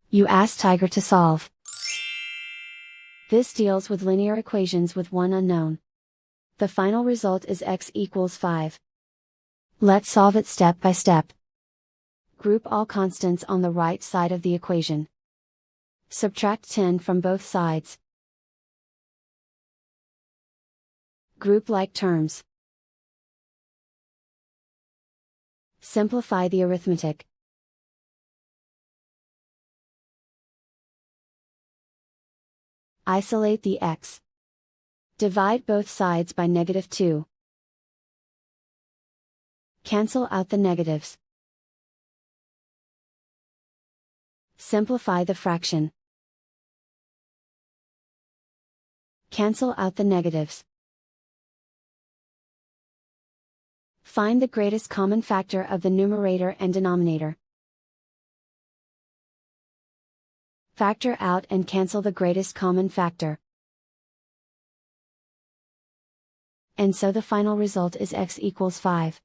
You ask Tiger to solve. This deals with linear equations with one unknown. The final result is x equals 5. Let's solve it step by step. Group all constants on the right side of the equation. Subtract 10 from both sides. Group like terms. Simplify the arithmetic. Isolate the x. Divide both sides by -2. Cancel out the negatives. Simplify the fraction. Cancel out the negatives. Find the greatest common factor of the numerator and denominator. Factor out and cancel the greatest common factor. And so the final result is x equals 5.